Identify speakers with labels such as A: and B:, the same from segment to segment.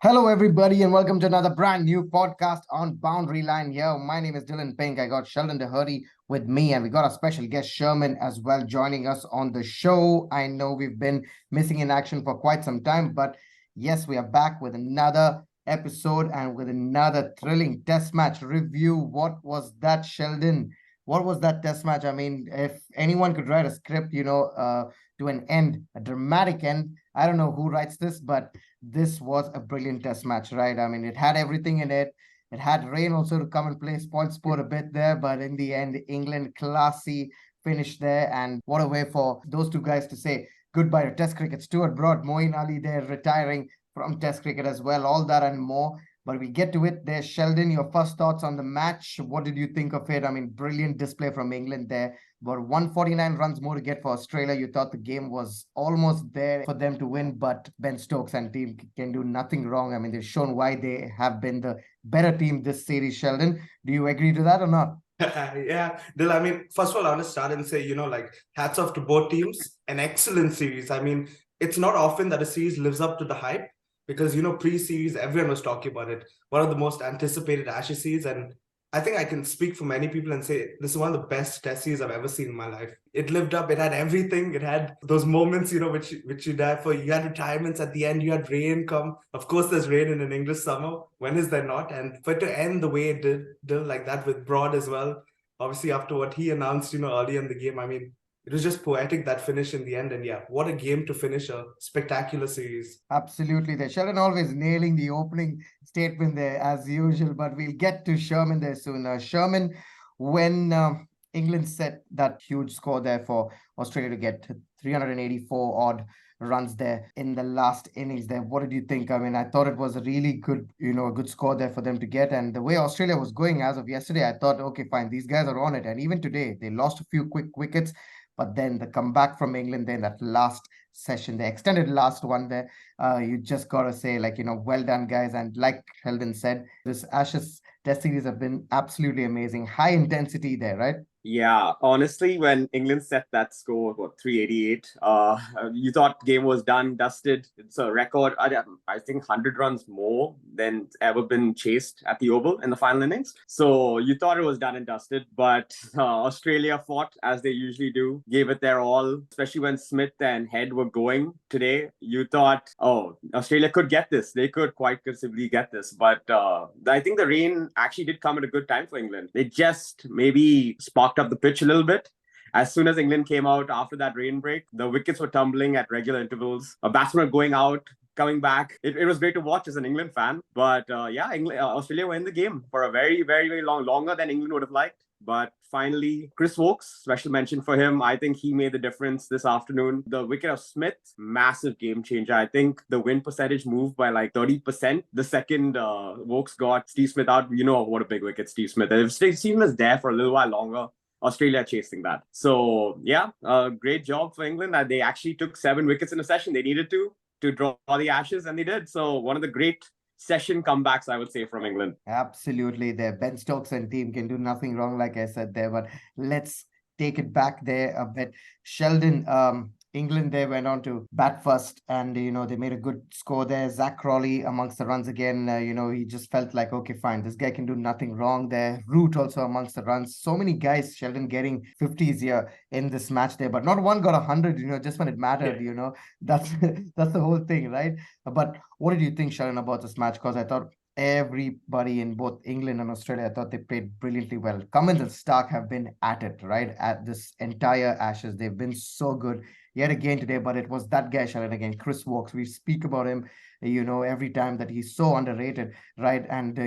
A: Hello, everybody, and welcome to another brand new podcast on Boundary Line here. My name is Dillon Pink. I got Sheldon Dougherty with me, and we got a special guest, Sherman, as well, joining us on the show. I know we've been missing in action for quite some time, but yes, we are back with another episode and with another thrilling test match review. What was that, Sheldon? What was that test match? I mean, if anyone could write a script, to an end, a dramatic end, I don't know who writes this, but this was a brilliant test match, right? I mean, it had everything in it. It had rain also to come and play spoil sport a bit there, but in the end, England classy finish there. And what a way for those two guys to say goodbye to Test cricket. Stuart Broad, Moeen Ali there retiring from Test cricket as well. All that and more. But we get to it there. Sheldon, your first thoughts on the match. What did you think of it? I mean, brilliant display from England there. But 149 runs more to get for Australia. You thought the game was almost there for them to win, but Ben Stokes and team can do nothing wrong. I mean, they've shown why they have been the better team this series, Sheldon. Do you agree to that or not?
B: Yeah, Dil, I mean, first of all, I want to start and say, hats off to both teams. An excellent series. I mean, it's not often that a series lives up to the hype because, pre-series, everyone was talking about it. One of the most anticipated Ashes series. And I think I can speak for many people and say this is one of the best test series I've ever seen in my life. It lived up. It had everything. It had those moments, which you die for. You had retirements at the end. You had rain come. Of course, there's rain in an English summer. When is there not? And for it to end the way it did like that with Broad as well. Obviously, after what he announced, early in the game, I mean, it was just poetic, that finish in the end. And yeah, what a game to finish a spectacular series.
A: Absolutely. There. Sheldon always nailing the opening statement there as usual, but we'll get to Sherman there soon. Sherman, when England set that huge score there for Australia to get 384 odd runs there in the last innings there, what did you think? I mean, I thought it was a really good, a good score there for them to get. And the way Australia was going as of yesterday, I thought, okay, fine, these guys are on it. And even today, they lost a few quick wickets. But then the comeback from England there in that last session, the extended last one there, you just got to say, well done, guys. And like Sheldon said, this Ashes Test series have been absolutely amazing. High intensity there, right?
C: Yeah, honestly, when England set that score, 388, you thought game was done, dusted. It's a record, I think 100 runs more than ever been chased at the Oval in the final innings. So you thought it was done and dusted, but Australia fought as they usually do, gave it their all, especially when Smith and Head were going today. You thought, oh, Australia could get this. They could quite considerably get this. But I think the rain actually did come at a good time for England. They just maybe sparked up the pitch a little bit. As soon as England came out after that rain break, the wickets were tumbling at regular intervals. A batsman going out, coming back. It was great to watch as an England fan. But Australia were in the game for a very, very, very longer than England would have liked. But finally, Chris Woakes, special mention for him. I think he made the difference this afternoon. The wicket of Smith, massive game changer. I think the win percentage moved by like 30% the second Woakes got Steve Smith out. You know what a big wicket Steve Smith is. If Steve Smith was there for a little while longer, Australia chasing that. So yeah, great job for England. They actually took 7 wickets in a session. They needed to draw the Ashes, and they did. So one of the great session comebacks, I would say, from England.
A: Absolutely. There, Ben Stokes and team can do nothing wrong, like I said there. But let's take it back there a bit. Sheldon, England they went on to bat first, and they made a good score there. Zach Crawley amongst the runs again. He just felt like, okay, fine, this guy can do nothing wrong there. Root also amongst the runs. So many guys, Sheldon, getting 50s here in this match there, but not one got 100. Just when it mattered.
B: Yeah.
A: That's that's the whole thing, right? But what did you think, Sheldon, about this match? Because I thought everybody in both England and Australia, I thought they played brilliantly well. Cummins and Stark have been at it, right? At this entire Ashes. They've been so good yet again today, but it was that guy, Sheldon, again, Chris Woakes. We speak about him, every time that he's so underrated, right? And,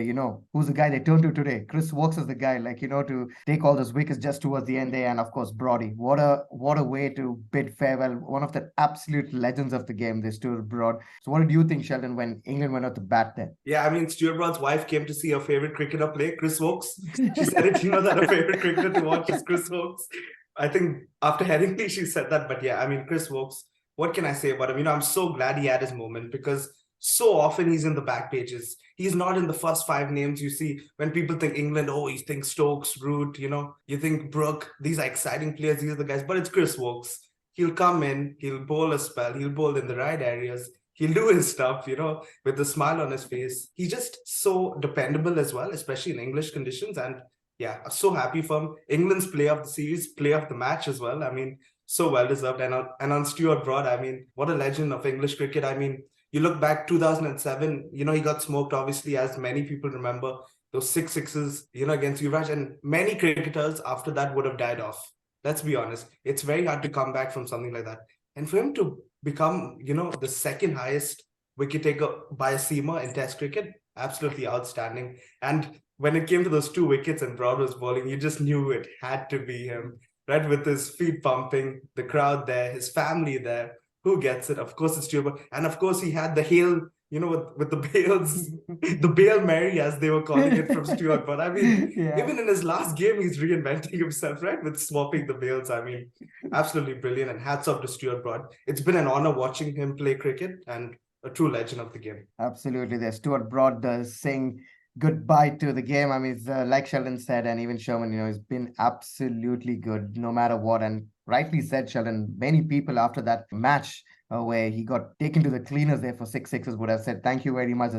A: who's the guy they turned to today? Chris Woakes is the guy, to take all those wickets just towards the end there. And of course, Brody. What a way to bid farewell. One of the absolute legends of the game, this Stuart Broad. So what did you think, Sheldon, when England went out to bat there?
B: Yeah, I mean, Stuart Broad's wife came to see her favorite cricketer play, Chris Woakes. She said it, that her favorite cricketer to watch is Chris Woakes. I think after Headingley, she said that. But yeah, I mean, Chris Woakes, what can I say about him? I'm so glad he had his moment because so often he's in the back pages. He's not in the first 5 names you see when people think England. Oh, you think Stokes, Root, you think Brook. These are exciting players. These are the guys. But it's Chris Woakes. He'll come in, he'll bowl a spell, he'll bowl in the right areas. he'll do his stuff, with a smile on his face. He's just so dependable as well, especially in English conditions. And yeah, I'm so happy for him. England's player of the series, player of the match as well. I mean, so well deserved. And on Stuart Broad, I mean, what a legend of English cricket. I mean, you look back 2007, he got smoked, obviously, as many people remember. Those six sixes, against Yuvraj, and many cricketers after that would have died off. Let's be honest. It's very hard to come back from something like that. And for him to become, the second highest wicket taker by a seamer in Test cricket, absolutely outstanding. And when it came to those 2 wickets and Broad was bowling, you just knew it had to be him, right? With his feet pumping, the crowd there, his family there. Who gets it? Of course, it's Stuart. And of course, he had the hail, with the Bales, the Bale Mary, as they were calling it, from Stuart. But I mean, even in his last game, he's reinventing himself, right? With swapping the Bales. I mean, absolutely brilliant. And hats off to Stuart Broad. It's been an honor watching him play cricket and a true legend of the game.
A: Absolutely. There, Stuart Broad does saying goodbye to the game. I mean, it's, like Sheldon said, and even Sherman, he's been absolutely good no matter what. And rightly said, Sheldon, many people after that match where he got taken to the cleaners there for 6 sixes would have said, thank you very much.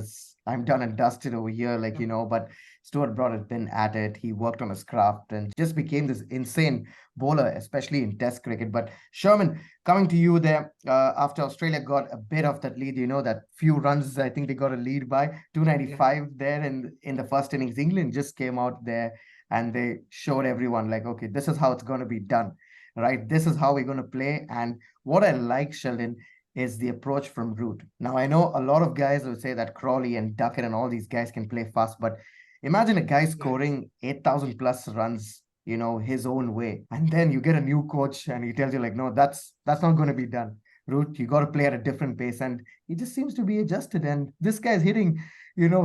A: I'm done and dusted over here, but Stuart Broad has been at it. He worked on his craft and just became this insane bowler, especially in Test cricket. But Sherman, coming to you there, after Australia got a bit of that lead, that few runs, I think they got a lead by 295 there in the first innings. England just came out there and they showed everyone okay, this is how it's going to be done, right? This is how we're going to play. And what I like, Sheldon, is the approach from Root. Now, I know a lot of guys will say that Crawley and Duckett and all these guys can play fast, but imagine a guy scoring 8,000 plus runs, his own way. And then you get a new coach and he tells you no, that's not going to be done. Root, you got to play at a different pace. And he just seems to be adjusted. And this guy's hitting,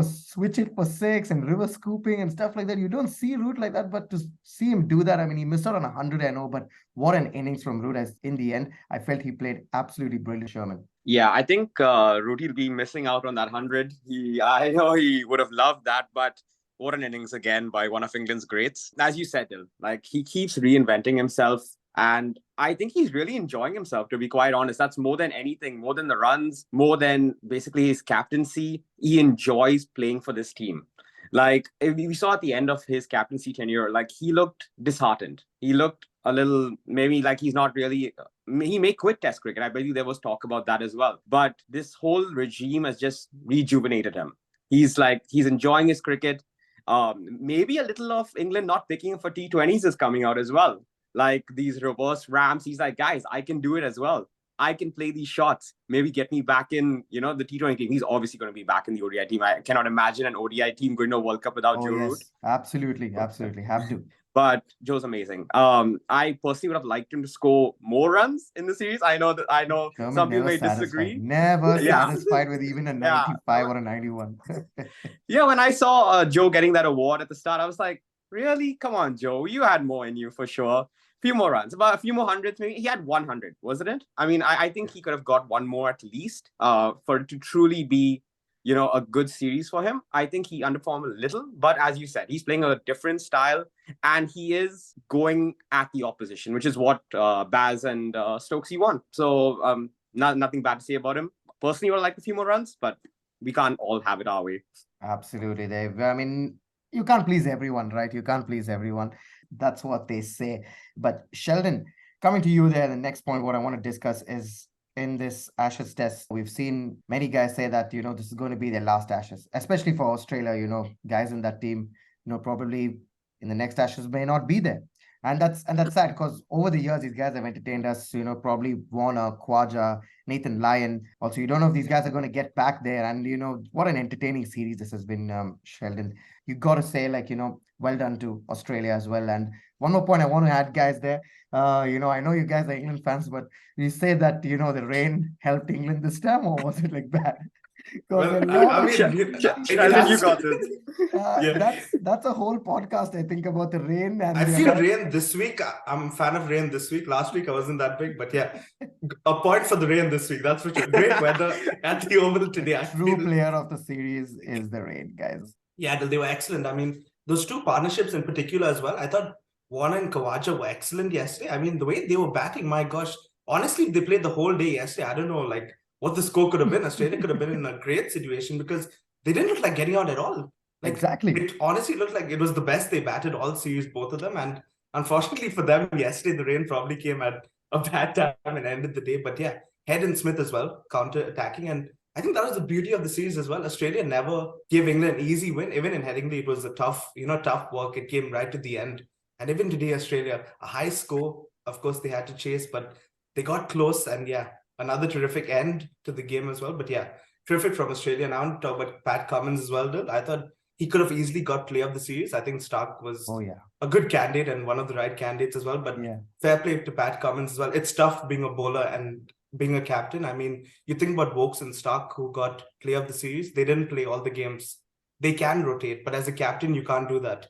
A: switch it for 6 and reverse scooping and stuff like that. You don't see Root like that, but to see him do that, I mean, he missed out on 100, I know, but what an innings from Root. As in the end, I felt he played absolutely brilliant, Sherman.
C: Yeah, I think Root will be missing out on that 100. I know he would have loved that, but what an innings again by one of England's greats. As you said, Dil, he keeps reinventing himself. And I think he's really enjoying himself, to be quite honest. That's more than anything, more than the runs, more than basically his captaincy. He enjoys playing for this team. We saw at the end of his captaincy tenure, he looked disheartened. He looked a little, maybe he's not really, he may quit Test cricket. I believe there was talk about that as well. But this whole regime has just rejuvenated him. He's enjoying his cricket. Maybe a little of England not picking him for T20s is coming out as well. These reverse ramps, he's like, guys, I can do it as well. I can play these shots. Maybe get me back in, the T20 team. He's obviously going to be back in the ODI team. I cannot imagine an ODI team going to a World Cup without Joe Root.
A: Absolutely. Have to.
C: But Joe's amazing. I personally would have liked him to score more runs in the series. I know
A: Sherman
C: some people may disagree.
A: Never satisfied with even a 95 or a 91.
C: Yeah, when I saw Joe getting that award at the start, I was like, really? Come on, Joe. You had more in you for sure. Few more runs, about a few more hundreds. Maybe he had 100, wasn't it? I mean, I think he could have got one more at least for it to truly be, a good series for him. I think he underperformed a little, but as you said, he's playing a different style and he is going at the opposition, which is what Baz and Stokesy want. So nothing bad to say about him. Personally, I would like a few more runs, but we can't all have it our way.
A: Absolutely, Dave. I mean, you can't please everyone, right? You can't please everyone. That's what they say. But Sheldon, coming to you there, the next point, what I want to discuss is in this Ashes test, we've seen many guys say that, this is going to be their last Ashes, especially for Australia, guys in that team, probably in the next Ashes may not be there. And that's sad because over the years, these guys have entertained us, probably Warner, Khwaja, Nathan Lyon. Also, you don't know if these guys are going to get back there. And, what an entertaining series this has been, Sheldon. You got to say, well done to Australia as well. And one more point I want to add, guys, there. I know you guys are England fans, but you say that, the rain helped England this time, or was it like that?
B: Well, I mean,
C: Sheldon, you got it.
A: That's a whole podcast, I think, about the rain. And
B: I feel rain this week. I'm a fan of rain this week. Last week I wasn't that big, but yeah, a point for the rain this week. That's for sure. Great weather at the Oval today.
A: True player of the series is the rain, guys.
B: Yeah, they were excellent. I mean, those two partnerships in particular as well. I thought Warner and Khwaja were excellent yesterday. I mean, the way they were batting, my gosh. Honestly, they played the whole day yesterday. I don't know, what the score could have been. Australia could have been in a great situation because they didn't look like getting out at all. Like,
A: Exactly.
B: it honestly looked like it was the best they batted all series, both of them. And unfortunately for them, yesterday the rain probably came at a bad time and ended the day. But yeah, Head and Smith as well, counter-attacking. And I think that was the beauty of the series as well. Australia never gave England an easy win. Even in Headingley, it was a tough work. It came right to the end. And even today, Australia, a high score. Of course, they had to chase, but they got close. And yeah, another terrific end to the game as well. But yeah, terrific from Australia. Now to talk about Pat Cummins as well, Dil. I thought he could have easily got player of the series. I think Stark was a good candidate and one of the right candidates as well. But fair play to Pat Cummins as well. It's tough being a bowler and being a captain. I mean, you think about Vokes and Stark, who got player of the series. They didn't play all the games. They can rotate, but as a captain, you can't do that.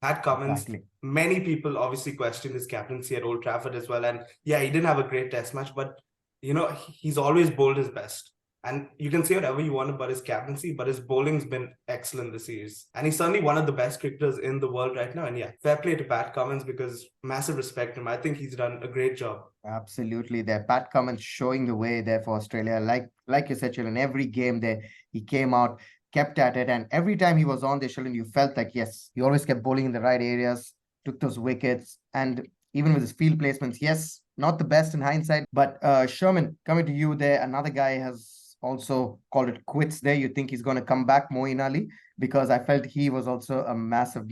B: Pat Cummins, many people obviously questioned his captaincy at Old Trafford as well. And yeah, he didn't have a great test match, but he's always bowled his best. And you can say whatever you want about his captaincy, but his bowling's been excellent this series. And he's certainly one of the best cricketers in the world right now. And yeah, fair play to Pat Cummins because massive respect to him. I think he's done a great job.
A: Absolutely. There, Pat Cummins showing the way there for Australia. Like you said, Sheldon, every game there, he came out, kept at it. And every time he was on there, Sheldon, you felt like, yes, he always kept bowling in the right areas, took those wickets. And even with his field placements, yes, not the best in hindsight. But Sherman, coming to you there, another guy has also called it quits there. You think he's going to come back, Moeen Ali? Because I felt he was also a massive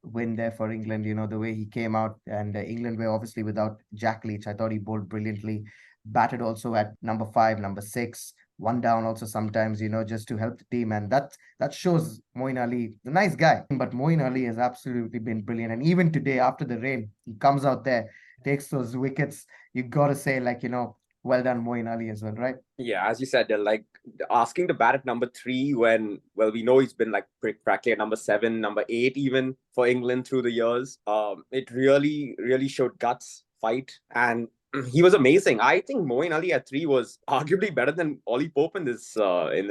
A: win there for England. The way he came out, and England were obviously without Jack Leach. I thought he bowled brilliantly, batted also at number 5, number 6, one down also sometimes, just to help the team. And that shows Moeen Ali, a nice guy. But Moeen Ali has absolutely been brilliant. And even today, after the rain, he comes out there, takes those wickets. You got to say, well done, Moeen Ali as well, right?
C: Yeah, as you said, like asking to bat at number 3 when, well, we know he's been like practically at number 7, number 8 even for England through the years. It really showed guts, fight, and he was amazing. I think Moeen Ali at 3 was arguably better than Ollie Pope in this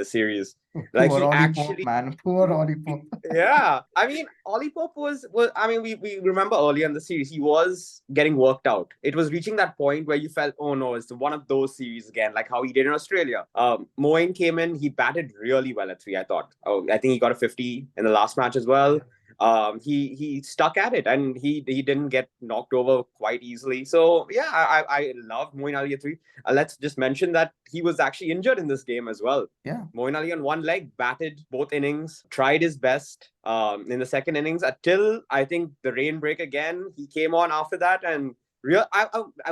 C: series. Like
A: poor
C: he
A: Ollie
C: actually,
A: Pope, man, poor Ollie Pope.
C: Yeah, I mean, Ollie Pope was. I mean, we remember earlier in the series he was getting worked out. It was reaching that point where you felt, oh no, it's one of those series again, like how he did in Australia. Moeen came in, he batted really well at 3. I thought. Oh, I think he got a 50 in the last match as well. He stuck at it and he didn't get knocked over quite easily. So yeah, I love Moeen Ali at 3. Let's just mention that he was actually injured in this game as well.
A: Yeah,
C: Moeen Ali on one leg batted both innings, tried his best in the second innings until I think the rain break again. He came on after that and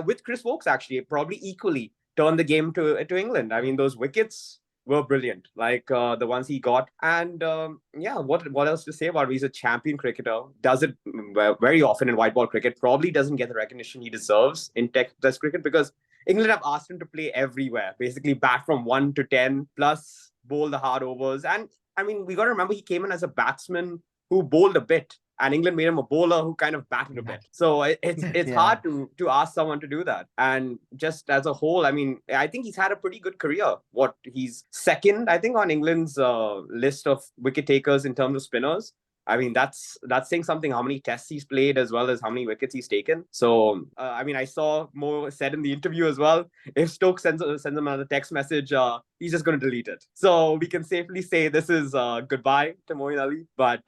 C: with Chris Vokes actually probably equally turned the game to England. I mean, those wickets were brilliant, like the ones he got. And yeah, what else to say about him? He's a champion cricketer, does it very often in white ball cricket, probably doesn't get the recognition he deserves in test cricket because England have asked him to play everywhere, basically bat from 1 to 10 plus bowl the hard overs. And I mean, we got to remember he came in as a batsman who bowled a bit, and England made him a bowler who kind of batted a bit. So it's hard to ask someone to do that. And just as a whole, I mean, I think he's had a pretty good career. He's second, I think, on England's list of wicket takers in terms of spinners. I mean, that's saying something, how many tests he's played as well as how many wickets he's taken. So, I mean, I saw Mo said in the interview as well, if Stokes sends him another text message, he's just going to delete it. So we can safely say this is goodbye to Moeen Ali. But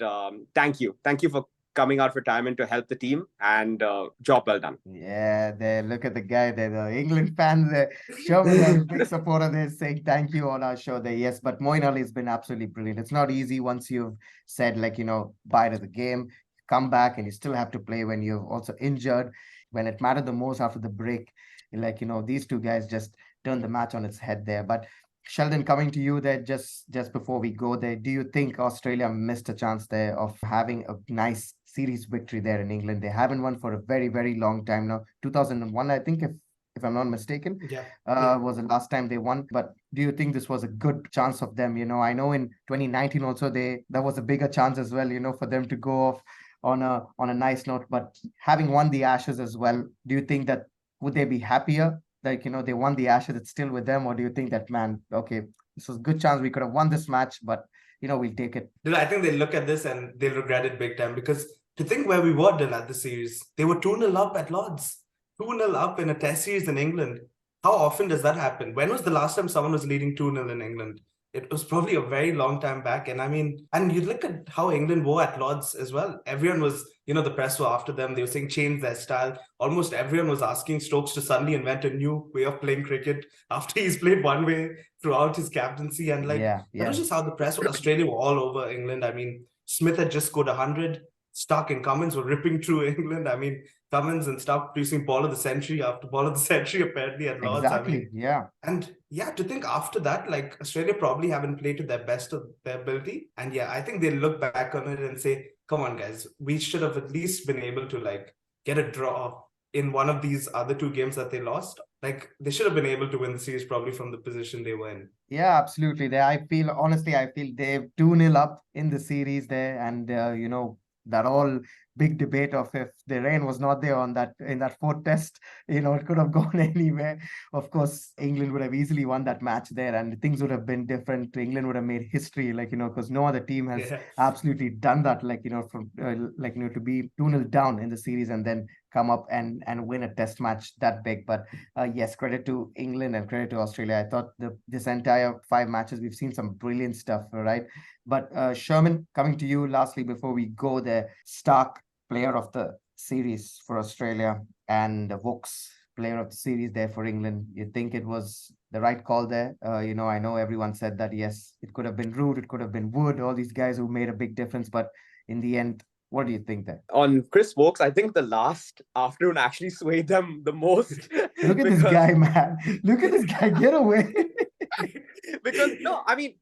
C: thank you for coming out for retirement to help the team, and job well done.
A: Yeah, there. Look at the guy there, the England fans there. Sherman, a big supporter there, saying thank you on our show there. Yes, but Moeen Ali has been absolutely brilliant. It's not easy once you've said bye to the game, come back, and you still have to play when you're also injured. When it mattered the most after the break, these two guys just turned the match on its head there. But Sheldon, coming to you there, just before we go there, do you think Australia missed a chance there of having a nice series victory there in England? They haven't won for a very, very long time now. 2001, I think, if I'm not mistaken, was the last time they won. But do you think this was a good chance of them? I know in 2019 also that was a bigger chance as well, for them to go off on a nice note. But having won the Ashes as well, do you think that would they be happier? They won the Ashes, it's still with them, or do you think that, man, okay, this was a good chance, we could have won this match, but we'll take it?
B: I think they look at this and they'll regret it big time because to think where we were, Dil, at the series, they were 2-0 up at Lords, 2-0 up in a test series in England. how often does that happen? When was the last time someone was leading 2-0 in England? It was probably a very long time back. And I mean, and you look at how England were at Lords as well. Everyone was, the press were after them. They were saying change their style. Almost everyone was asking Stokes to suddenly invent a new way of playing cricket after he's played one way throughout his captaincy. And that was just how the press, Australia were all over England. I mean, Smith had just scored 100. Stark and Cummins were ripping through England. I mean, Cummins and Stark producing ball of the century after ball of the century apparently at Lords.
A: Exactly.
B: I mean, and to think after that, like Australia probably haven't played to their best of their ability. And I think they look back on it and say, come on, guys, we should have at least been able to like get a draw in one of these other two games that they lost. Like they should have been able to win the series probably from the position they were in.
A: Yeah, absolutely. I feel they've 2-0 up in the series there, and that all big debate of if the rain was not there in that fourth test, it could have gone anywhere. Of course, England would have easily won that match there, and things would have been different. England would have made history, because no other team has absolutely done that. To be 2-0 down in the series and then come up and win a test match that big. But yes, credit to England and credit to Australia. I thought this entire 5 matches we've seen some brilliant stuff, right? But Sherman, coming to you lastly before we go there, Stark, player of the series for Australia, and Vokes, player of the series there for England. You think it was the right call there? I know everyone said that, yes, it could have been Root, it could have been Wood, all these guys who made a big difference. But in the end, what do you think there?
C: On Chris Vokes, I think the last afternoon actually swayed them the most.
A: Look at this guy, man. Look at this guy. Get away.
C: Because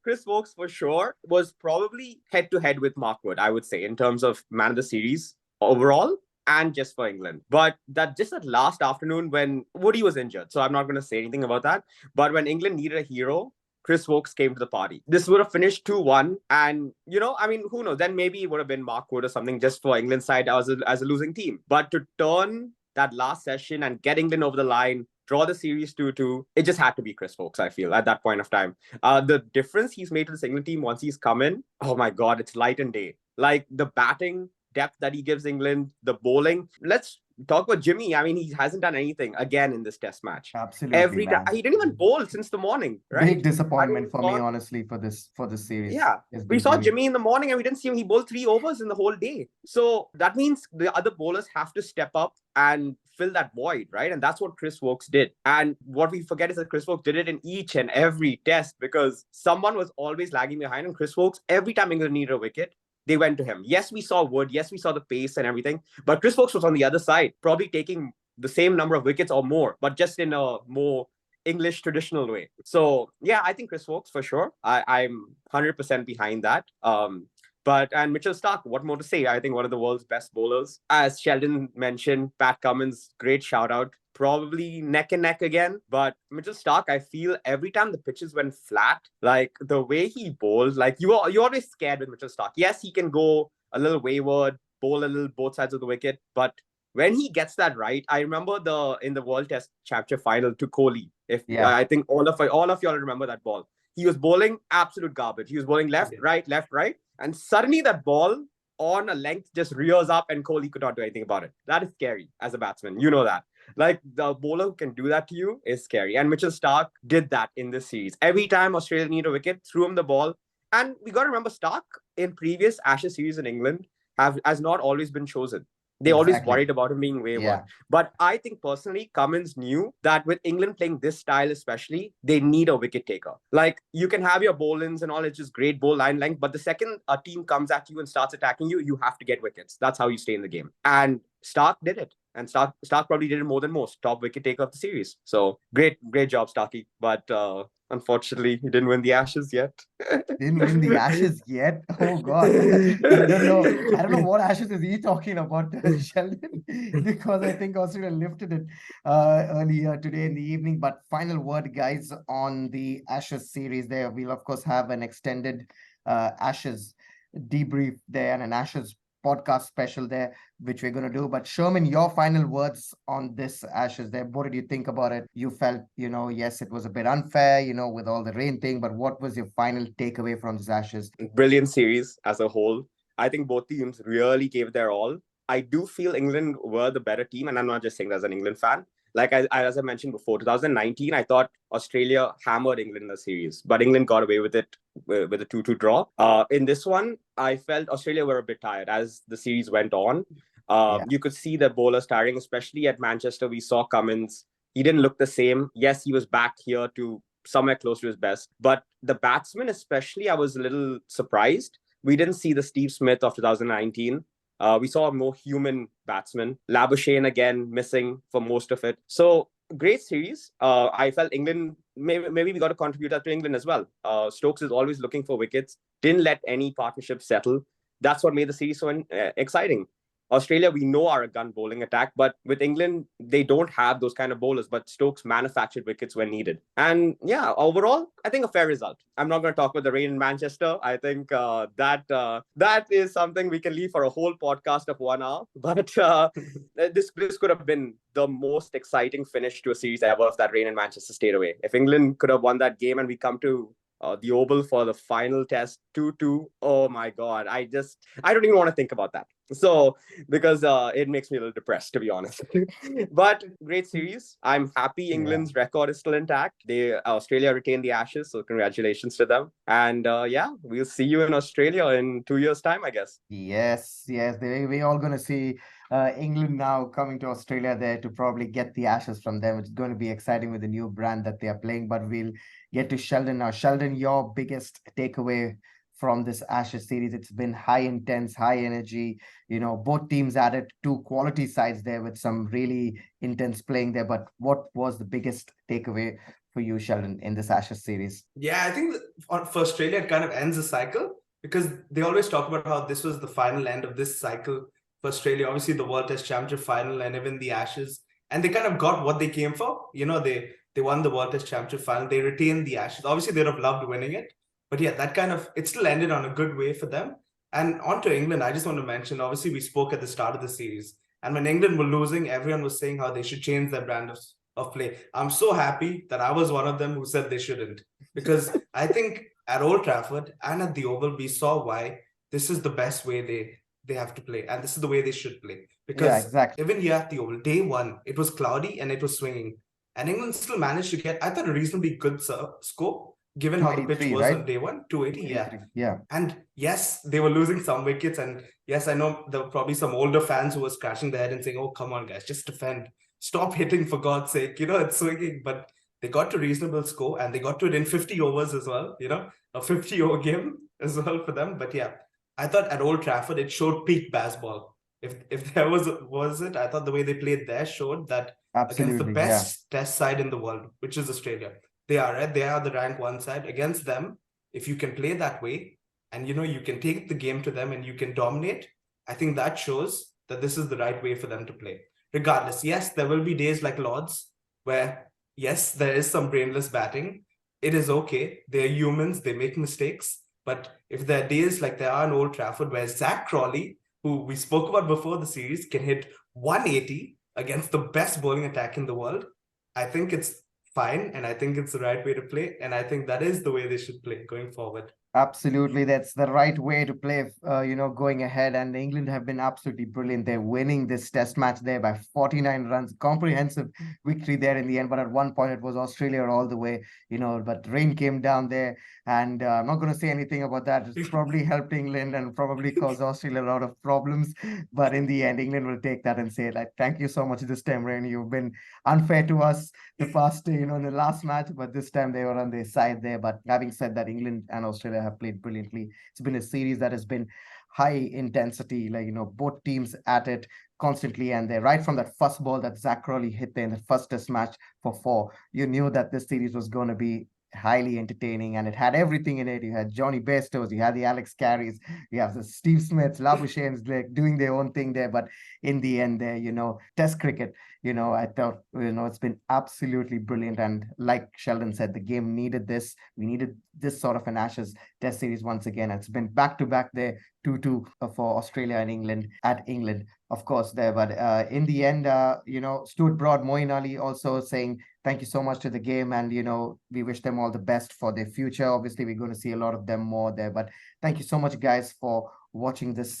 C: Chris Vokes for sure was probably head to head with Mark Wood, I would say, in terms of man of the series overall and just for England. But that last afternoon when Woody was injured, so I'm not going to say anything about that. But when England needed a hero, Chris Vokes came to the party. This would have finished 2-1. And, who knows? Then maybe it would have been Mark Wood or something just for England's side as a losing team. But to turn that last session and get England over the line, draw the series 2-2, it just had to be Chris Vokes, I feel, at that point of time. The difference he's made to this England team once he's come in, oh my God, it's light and day. Like the batting depth that he gives England, the bowling. Let's talk about Jimmy. I mean, he hasn't done anything again in this test match.
A: Absolutely.
C: Every time he didn't even bowl since the morning, right?
A: Big disappointment for me, honestly, for this series.
C: Yeah. We saw Jimmy in the morning and we didn't see him. He bowled 3 overs in the whole day. So that means the other bowlers have to step up and fill that void, right? And that's what Chris Vokes did. And what we forget is that Chris Vokes did it in each and every test because someone was always lagging behind. And Chris Vokes, every time England needed a wicket, they went to him. Yes, we saw Wood. Yes, we saw the pace and everything. But Chris Vokes was on the other side, probably taking the same number of wickets or more, but just in a more English traditional way. So, yeah, I think Chris Vokes for sure. I'm 100% behind that. And Mitchell Stark, what more to say? I think one of the world's best bowlers. As Sheldon mentioned, Pat Cummins, great shout out. Probably neck and neck again. But Mitchell Stark, I feel every time the pitches went flat, like the way he bowled, like you're always scared with Mitchell Stark. Yes, he can go a little wayward, bowl a little both sides of the wicket. But when he gets that right, I remember in the World Test Championship final to Kohli. I think all of y'all remember that ball. He was bowling absolute garbage. He was bowling left, right. And suddenly that ball on a length just rears up and Kohli could not do anything about it. That is scary as a batsman. You know that. Like the bowler who can do that to you is scary. And Mitchell Stark did that in this series. Every time Australia needed a wicket, threw him the ball. And we got to remember Stark in previous Ashes series in England has not always been chosen. They always worried about him being wayward. Yeah. But I think personally, Cummins knew that with England playing this style especially, they need a wicket taker. Like you can have your bowl-ins and all, it's just great bowl line length. But the second a team comes at you and starts attacking you, you have to get wickets. That's how you stay in the game. And Stark did it. And Stark probably did it more than most. Top wicket taker of the series. So great job, Starky. But unfortunately, he didn't win the Ashes yet.
A: Didn't win the Ashes yet? Oh God. I don't know what Ashes is he talking about, Sheldon, because I think Australia lifted it earlier today in the evening. But final word, guys, on the Ashes series there. We'll, of course, have an extended Ashes debrief there and an Ashes podcast special there, which we're going to do. But Sherman, your final words on this Ashes there. What did you think about it? You felt, yes, it was a bit unfair, with all the rain thing, but what was your final takeaway from this Ashes?
C: Brilliant series as a whole. I think both teams really gave their all. I do feel England were the better team, and I'm not just saying that as an England fan. as I mentioned before, 2019, I thought Australia hammered England in the series, but England got away with it with a 2-2 draw. In this one, I felt Australia were a bit tired as the series went on. You could see the bowlers tiring, especially at Manchester. We saw Cummins. He didn't look the same. Yes, he was back here to somewhere close to his best. But the batsmen, especially, I was a little surprised. We didn't see the Steve Smith of 2019. We saw a more human batsman. Labuschagne again missing for most of it. So great series. I felt England, maybe we got to contribute that to England as well. Stokes is always looking for wickets. Didn't let any partnership settle. That's what made the series so exciting. Australia, we know, are a gun bowling attack, but with England, they don't have those kind of bowlers, but Stokes manufactured wickets when needed. And yeah, overall, I think a fair result. I'm not going to talk about the rain in Manchester. I think that is something we can leave for a whole podcast of 1 hour. But this could have been the most exciting finish to a series ever if that rain in Manchester stayed away. If England could have won that game and we come to the Oval for the final test 2-2. Oh my God. I don't even want to think about that. So, because it makes me a little depressed, to be honest. But great series. I'm happy England's record is still intact. Australia retained the Ashes, so congratulations to them. And we'll see you in Australia in 2 years' time, I guess.
A: Yes. We're all going to see England now coming to Australia there to probably get the Ashes from them. It's going to be exciting with the new brand that they are playing. But we'll get to Sheldon now. Sheldon, your biggest takeaway from this Ashes series? It's been high intense, high energy. Both teams added 2 quality sides there with some really intense playing there. But what was the biggest takeaway for you, Sheldon, in this Ashes series?
B: Yeah, I think for Australia, it kind of ends the cycle because they always talk about how this was the final end of this cycle for Australia. Obviously, the World Test Championship final and even the Ashes. And they kind of got what they came for. They won the World Test Championship final. They retained the Ashes. Obviously, they'd have loved winning it. But yeah, it still ended on a good way for them. And on to England, I just want to mention, obviously, we spoke at the start of the series. And when England were losing, everyone was saying how they should change their brand of play. I'm so happy that I was one of them who said they shouldn't. Because I think at Old Trafford and at the Oval, we saw why this is the best way they have to play. And this is the way they should play. Because even here at the Oval, day one, it was cloudy and it was swinging. And England still managed to get, I thought, a reasonably good score. Given how the pitch was on day one, 280,
A: yeah.
B: And yes, they were losing some wickets. And yes, I know there were probably some older fans who were scratching their head and saying, oh, come on, guys, just defend. Stop hitting, for God's sake. It's swinging. But they got to reasonable score and they got to it in 50 overs as well. A 50-over game as well for them. But yeah, I thought at Old Trafford, it showed peak baseball. If there was it, I thought the way they played there showed that against the best test side in the world, which is Australia. They are the rank 1 side. Against them, if you can play that way and you can take the game to them and you can dominate, I think that shows that this is the right way for them to play. Regardless, yes, there will be days like Lords where, yes, there is some brainless batting. It is okay. They're humans. They make mistakes. But if there are days like there are in Old Trafford where Zach Crawley, who we spoke about before the series, can hit 180 against the best bowling attack in the world, I think it's fine, and I think it's the right way to play, and I think that is the way they should play going forward.
A: Absolutely, that's the right way to play, going ahead. And England have been absolutely brilliant. They're winning this test match there by 49 runs, comprehensive victory there in the end. But at one point, it was Australia all the way, but rain came down there. And I'm not going to say anything about that. It's probably helped England and probably caused Australia a lot of problems. But in the end, England will take that and say, like, thank you so much this time, Rain. You've been unfair to us the past, in the last match. But this time they were on their side there. But having said that, England and Australia have played brilliantly. It's been a series that has been high intensity, both teams at it constantly, and they're right from that first ball that Zach Crawley hit there in the first test match for 4. You knew that this series was going to be highly entertaining, and it had everything in it. You had Johnny Bairstows, you had the Alex Carries, you have the Steve Smiths, Labuschagne's doing their own thing there. But in the end there, test cricket, I thought, it's been absolutely brilliant. And like Sheldon said, the game needed this. We needed this sort of an Ashes test series once again. It's been back-to-back there, 2-2 for Australia and England at England, of course, there. But in the end, Stuart Broad, Moeen Ali also saying thank you so much to the game. And, we wish them all the best for their future. Obviously, we're going to see a lot of them more there. But thank you so much, guys, for watching this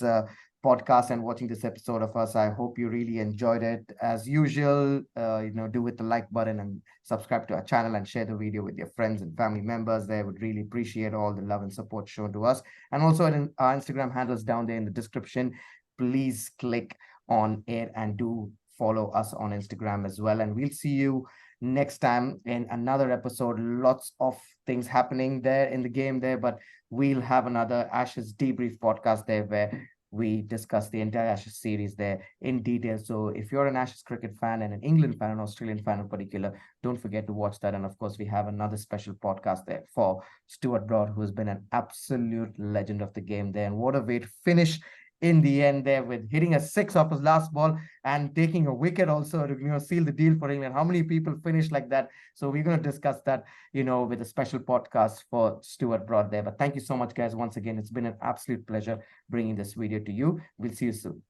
A: podcast and watching this episode of us. I hope you really enjoyed it. As usual, do hit the like button and subscribe to our channel and share the video with your friends and family members. They would really appreciate all the love and support shown to us. And also our Instagram handles down there in the description. Please click on it and do follow us on Instagram as well. And we'll see you next time in another episode. Lots of things happening there in the game there, but we'll have another Ashes debrief podcast there where we discuss the entire Ashes series there in detail. So if you're an Ashes cricket fan and an England fan, an Australian fan in particular, don't forget to watch that. And of course, we have another special podcast there for Stuart Broad, who's been an absolute legend of the game there. And what a way to finish in the end there, with hitting a six off his last ball and taking a wicket also to seal the deal for England. How many people finish like that? So we're going to discuss that, with a special podcast for Stuart Broad there. But thank you so much, guys. Once again, it's been an absolute pleasure bringing this video to you. We'll see you soon.